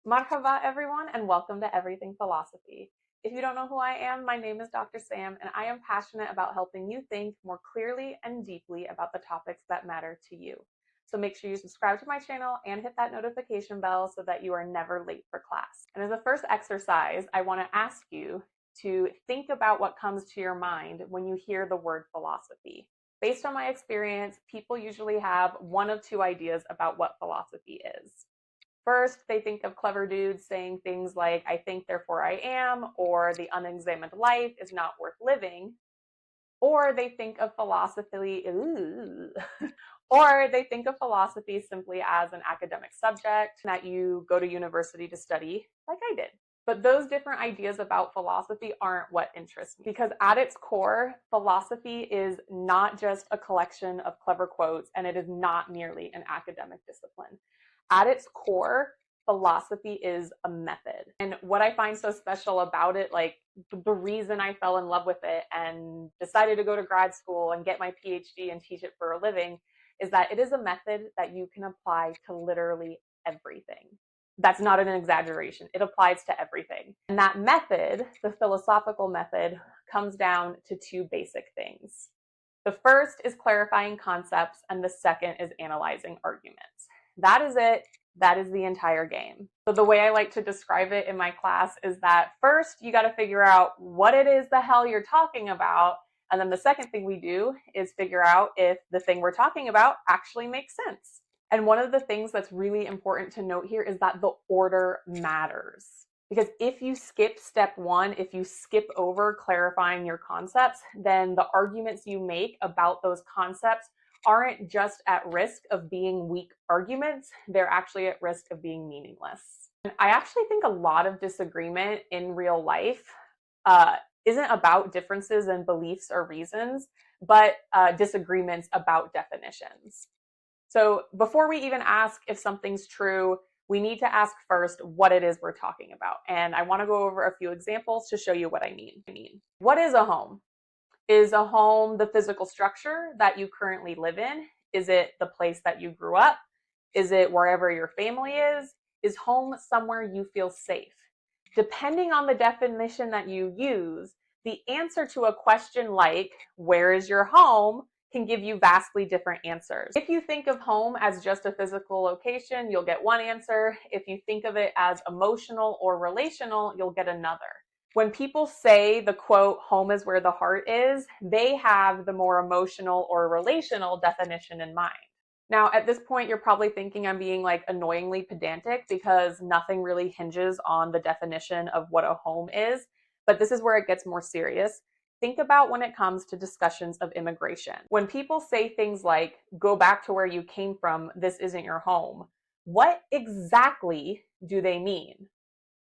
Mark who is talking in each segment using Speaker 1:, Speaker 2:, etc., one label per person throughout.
Speaker 1: Marhaba, everyone, and welcome to Everything Philosophy. If you don't know who I am, my name is Dr. Sam, and I am passionate about helping you think more clearly and deeply about the topics that matter to you. So make sure you subscribe to my channel and hit that notification bell so that you are never late for class. And as a first exercise, I want to ask you to think about what comes to your mind when you hear the word philosophy. Based on my experience, people usually have one of two ideas about what philosophy is. First, they think of clever dudes saying things like, I think, therefore I am, or the unexamined life is not worth living. Or they think of philosophy, or they think of philosophy simply as an academic subject that you go to university to study, like I did. But those different ideas about philosophy aren't what interests me, because at its core, philosophy is not just a collection of clever quotes, and it is not merely an academic discipline. At its core, philosophy is a method. And what I find so special about it, like the reason I fell in love with it and decided to go to grad school and get my PhD and teach it for a living, is that it is a method that you can apply to literally everything. That's not an exaggeration. It applies to everything. And that method, the philosophical method, comes down to two basic things. The first is clarifying concepts, and the second is analyzing arguments. That is it. That is the entire game. So the way I like to describe it in my class is that first you got to figure out what it is the hell you're talking about. And then the second thing we do is figure out if the thing we're talking about actually makes sense. And one of the things that's really important to note here is that the order matters. Because if you skip step one, if you skip over clarifying your concepts, then the arguments you make about those concepts aren't just at risk of being weak arguments, they're actually at risk of being meaningless. And I actually think a lot of disagreement in real life isn't about differences in beliefs or reasons, but disagreements about definitions. So before we even ask if something's true, we need to ask first what it is we're talking about. And I want to go over a few examples to show you what I mean. What is a home? Is a home the physical structure that you currently live in? Is it the place that you grew up? Is it wherever your family is? Is home somewhere you feel safe? Depending on the definition that you use, the answer to a question like, where is your home, can give you vastly different answers. If you think of home as just a physical location, you'll get one answer. If you think of it as emotional or relational, you'll get another. When people say the quote, home is where the heart is, they have the more emotional or relational definition in mind. Now, at this point, you're probably thinking I'm being like annoyingly pedantic because nothing really hinges on the definition of what a home is, but this is where it gets more serious. Think about when it comes to discussions of immigration. When people say things like, go back to where you came from, this isn't your home, what exactly do they mean?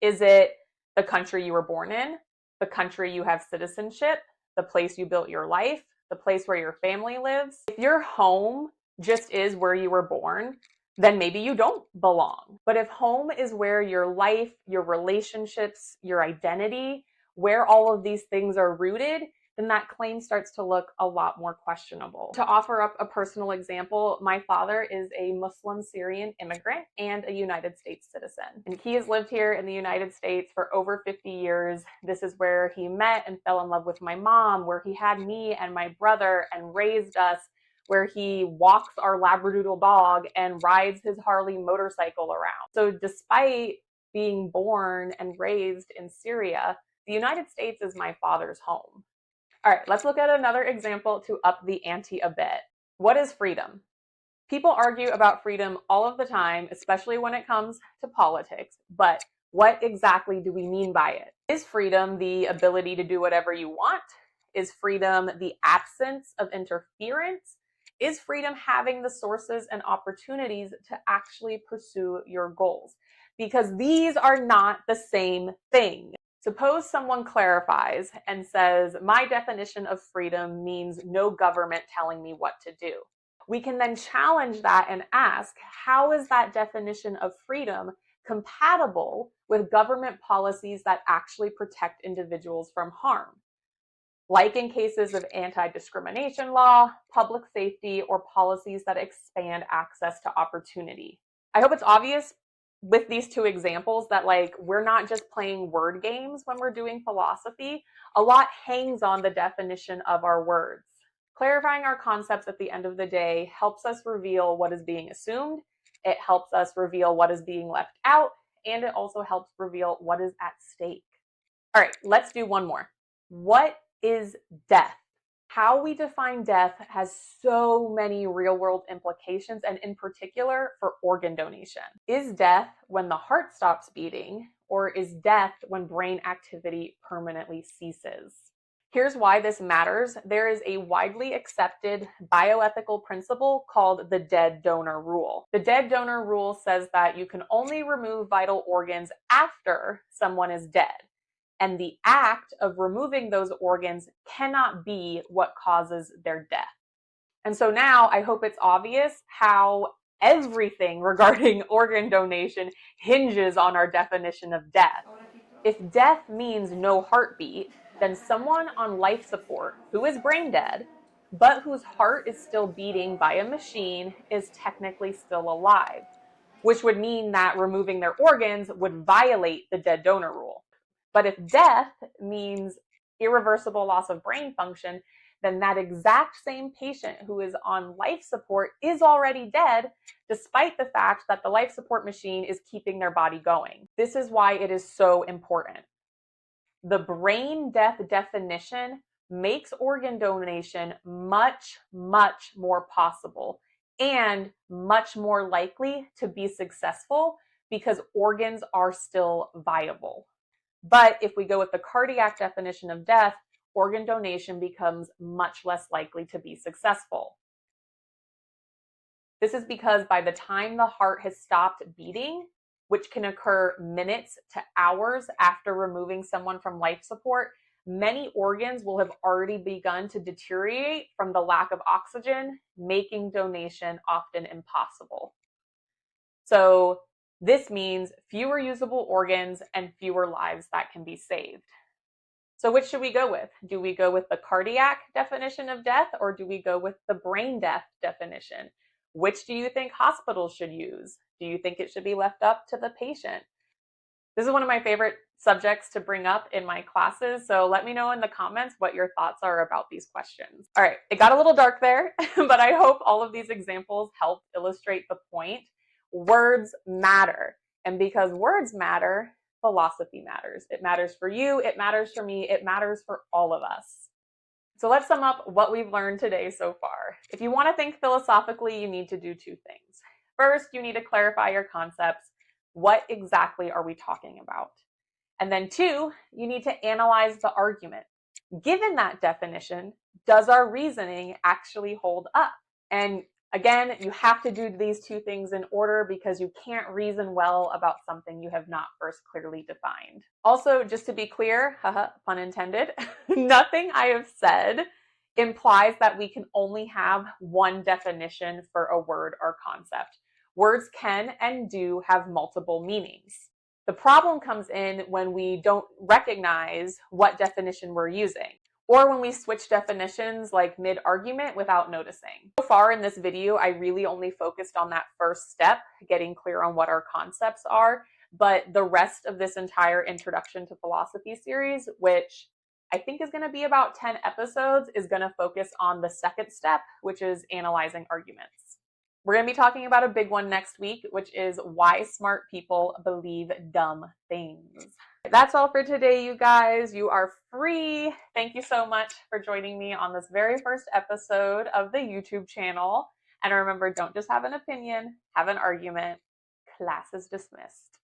Speaker 1: Is it the country you were born in, the country you have citizenship, the place you built your life, the place where your family lives? If your home just is where you were born, then maybe you don't belong. But if home is where your life, your relationships, your identity, where all of these things are rooted, then that claim starts to look a lot more questionable. To offer up a personal example, my father is a Muslim Syrian immigrant and a United States citizen. And he has lived here in the United States for over 50 years. This is where he met and fell in love with my mom, where he had me and my brother and raised us, where he walks our Labradoodle dog and rides his Harley motorcycle around. So despite being born and raised in Syria, the United States is my father's home. All right, let's look at another example to up the ante a bit. What is freedom? People argue about freedom all of the time, especially when it comes to politics, but what exactly do we mean by it? Is freedom the ability to do whatever you want? Is freedom the absence of interference? Is freedom having the sources and opportunities to actually pursue your goals? Because these are not the same thing. Suppose someone clarifies and says, my definition of freedom means no government telling me what to do. We can then challenge that and ask, how is that definition of freedom compatible with government policies that actually protect individuals from harm? Like in cases of anti-discrimination law, public safety, or policies that expand access to opportunity. I hope it's obvious, with these two examples that like we're not just playing word games when we're doing philosophy. A lot hangs on the definition of our words. Clarifying our concepts at the end of the day helps us reveal what is being assumed. It helps us reveal what is being left out, and it also helps reveal what is at stake. All right, let's do one more. What is death? How we define death has so many real-world implications, and in particular for organ donation. Is death when the heart stops beating, or is death when brain activity permanently ceases? Here's why this matters. There is a widely accepted bioethical principle called the dead donor rule. The dead donor rule says that you can only remove vital organs after someone is dead. And the act of removing those organs cannot be what causes their death. And so now I hope it's obvious how everything regarding organ donation hinges on our definition of death. If death means no heartbeat, then someone on life support who is brain dead, but whose heart is still beating by a machine is technically still alive, which would mean that removing their organs would violate the dead donor rule. But if death means irreversible loss of brain function, then that exact same patient who is on life support is already dead, despite the fact that the life support machine is keeping their body going. This is why it is so important. The brain death definition makes organ donation much, much more possible and much more likely to be successful because organs are still viable. But if we go with the cardiac definition of death, organ donation becomes much less likely to be successful. This is because by the time the heart has stopped beating, which can occur minutes to hours after removing someone from life support, many organs will have already begun to deteriorate from the lack of oxygen, making donation often impossible. So this means fewer usable organs and fewer lives that can be saved. So which should we go with? Do we go with the cardiac definition of death, or do we go with the brain death definition? Which do you think hospitals should use? Do you think it should be left up to the patient? This is one of my favorite subjects to bring up in my classes, so let me know in the comments what your thoughts are about these questions. All right, it got a little dark there, but I hope all of these examples help illustrate the point. Words matter, and because words matter, philosophy matters. It matters for you, it matters for me, it matters for all of us. So let's sum up what we've learned today so far. If you want to think philosophically, you need to do two things. First, you need to clarify your concepts. What exactly are we talking about? And then two, you need to analyze the argument. Given that definition, does our reasoning actually hold up? And again, you have to do these two things in order because you can't reason well about something you have not first clearly defined. Also, just to be clear, haha, pun intended, nothing I have said implies that we can only have one definition for a word or concept. Words can and do have multiple meanings. The problem comes in when we don't recognize what definition we're using, or when we switch definitions like mid-argument without noticing. So far in this video, I really only focused on that first step, getting clear on what our concepts are, but the rest of this entire Introduction to Philosophy series, which I think is going to be about 10 episodes, is going to focus on the second step, which is analyzing arguments. We're going to be talking about a big one next week, which is why smart people believe dumb things. That's all for today, you guys. You are free. Thank you so much for joining me on this very first episode of the YouTube channel. And remember, don't just have an opinion, have an argument. Class is dismissed.